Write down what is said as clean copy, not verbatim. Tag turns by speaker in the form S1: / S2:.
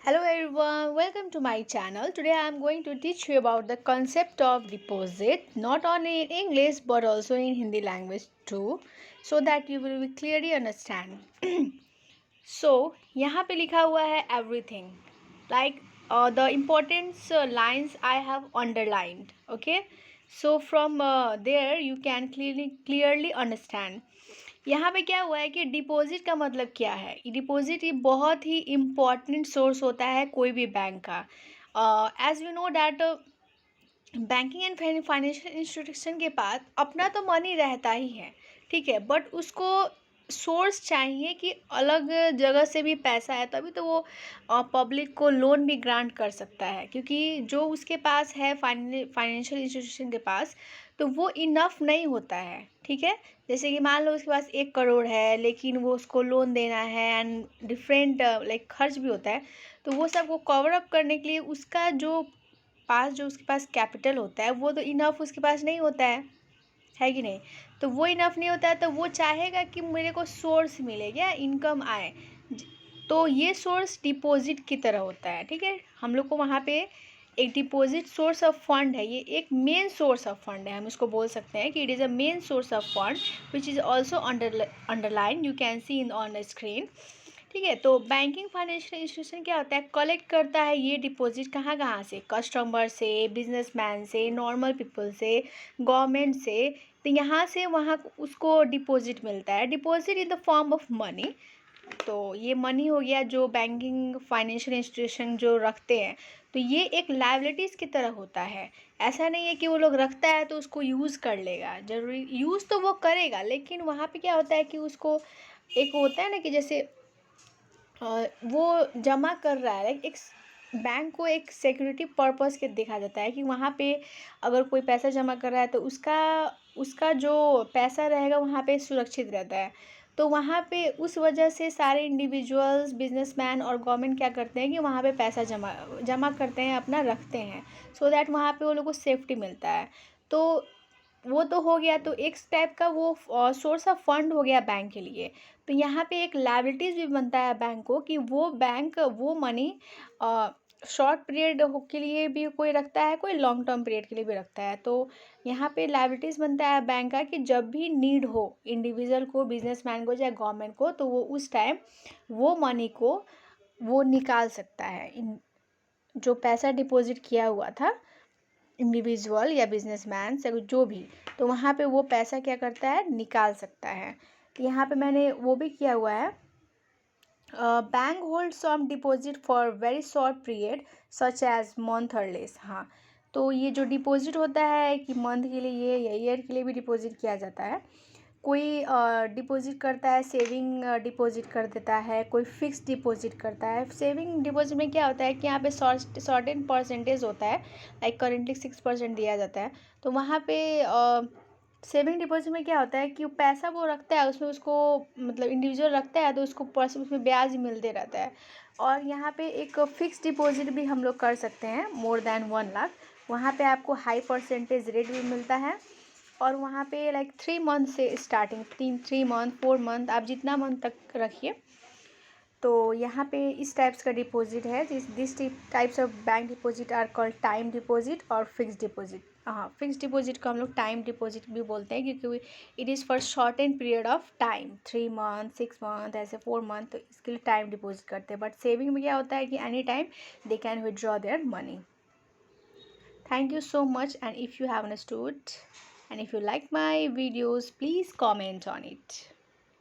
S1: Hello everyone, welcome to my channel. Today I am going to teach you about the concept of deposit, not only in English but also in Hindi language too, so that you will clearly understand. So यहाँ पे लिखा हुआ है everything, like the important lines I have underlined. Okay, so from there you can clearly understand. यहाँ पे क्या हुआ है कि डिपॉजिट का मतलब क्या है। डिपॉजिट ये बहुत ही इम्पॉर्टेंट सोर्स होता है कोई भी बैंक का। As we know that banking and financial institution के पास अपना तो मनी रहता ही है, ठीक है, बट उसको सोर्स चाहिए कि अलग जगह से भी पैसा है, तभी तो वो पब्लिक को लोन भी ग्रांट कर सकता है, क्योंकि जो उसके पास है फाइनेंशियल इंस्टीट्यूशन के पास, तो वो इनफ नहीं होता है। ठीक है, जैसे कि मान लो उसके पास 1 करोड़ है, लेकिन वो उसको लोन देना है एंड डिफरेंट लाइक खर्च भी होता है, तो वो सब को कवर अप करने के लिए उसका जो उसके पास कैपिटल होता है वो तो इनफ उसके पास नहीं होता है कि नहीं। तो वो इनफ नहीं होता है, तो वो चाहेगा कि मेरे को सोर्स मिले, क्या इनकम आए। तो ये सोर्स डिपॉजिट की तरह होता है। ठीक है, हम लोग को वहाँ पे एक डिपॉजिट सोर्स ऑफ फंड है, ये एक मेन सोर्स ऑफ फंड है, हम इसको बोल सकते हैं कि it is a main source of fund which is also underline, you can see in on the screen. ठीक है, तो बैंकिंग फाइनेंशियल इंस्टीट्यूशन क्या होता है, कलेक्ट करता है ये डिपॉजिट कहाँ कहाँ से, कस्टमर से, बिजनेसमैन से, नॉर्मल पीपल से, गवर्नमेंट से। तो यहाँ से वहाँ उसको डिपॉजिट मिलता है, deposit in the form of money. तो ये मनी हो गया जो बैंकिंग फाइनेंशियल इंस्टीट्यूशन जो रखते हैं, तो ये एक लायबिलिटीज़ की तरह होता है। ऐसा नहीं है कि वो लोग रखता है तो उसको यूज़ कर लेगा, जरूरी यूज़ तो वो करेगा, लेकिन वहाँ पे क्या होता है कि उसको एक होता है ना कि जैसे वो जमा कर रहा है, लाइक एक बैंक को एक सिक्योरिटी पर्पस के देखा जाता है कि वहाँ पे अगर कोई पैसा जमा कर रहा है तो उसका उसका जो पैसा रहेगा वहाँ पे सुरक्षित रहता है। तो वहाँ पे उस वजह से सारे इंडिविजुअल्स, बिजनेसमैन और गवर्नमेंट क्या करते हैं कि वहाँ पे पैसा जमा जमा करते हैं, अपना रखते हैं, सो दैट वहाँ पे वो लोगों को सेफ्टी मिलता है। तो वो तो हो गया, तो एक टाइप का वो सोर्स ऑफ फंड हो गया बैंक के लिए। तो यहाँ पे एक लायबिलिटीज़ भी बनता है बैंक को कि वो बैंक वो मनी शॉर्ट पीरियड के लिए भी कोई रखता है, कोई लॉन्ग टर्म पीरियड के लिए भी रखता है। तो यहाँ पे लायबिलिटीज़ बनता है बैंक का कि जब भी नीड हो इंडिविजुअल को, बिजनेसमैन को, या गवर्नमेंट को, तो वो उस टाइम वो मनी को वो निकाल सकता है। जो पैसा डिपॉजिट किया हुआ था इंडिविजुअल या बिजनेसमैन से जो भी, तो वहाँ पे वो पैसा क्या करता है, निकाल सकता है। तो यहाँ पे मैंने वो भी किया हुआ है, bank hold some deposit for very short period such as month और लेस। हाँ, तो ये जो डिपॉजिट होता है कि मंथ के लिए या ईयर के लिए भी डिपॉजिट किया जाता है। कोई डिपॉजिट करता है, सेविंग डिपॉजिट कर देता है, कोई फिक्स डिपॉजिट करता है। सेविंग डिपॉजिट में क्या होता है कि यहाँ पे सर्टेन परसेंटेज होता है, लाइक करेंटली 6% दिया जाता है। तो वहाँ पे सेविंग डिपॉजिट में क्या होता है कि पैसा वो रखता है, उसमें उसको मतलब इंडिविजुअल रखता है तो उसको परसेंट उसमें ब्याज मिलते रहता है। और यहाँ पे एक फिक्स डिपॉजिट भी हम लोग कर सकते हैं मोर देन 1 लाख, वहाँ पे आपको हाई परसेंटेज रेट भी मिलता है। और वहाँ पे लाइक 3 मंथ से स्टार्टिंग, 3 मंथ 4 मंथ, आप जितना मंथ तक रखिए। तो यहाँ पे इस टाइप्स का डिपॉजिट है, this types of bank deposit are called time deposit और फिक्स डिपॉजिट। हाँ, फिक्स डिपॉजिट को हम लोग टाइम डिपॉजिट भी बोलते हैं, क्योंकि it is for short and period of time, 3 month 6 month ऐसे 4 मंथ, तो इसके लिए टाइम डिपॉजिट करते हैं। बट सेविंग में क्या होता है कि any time they can withdraw their money. Thank you so much, and if you have understood and if you like my videos, please comment on it.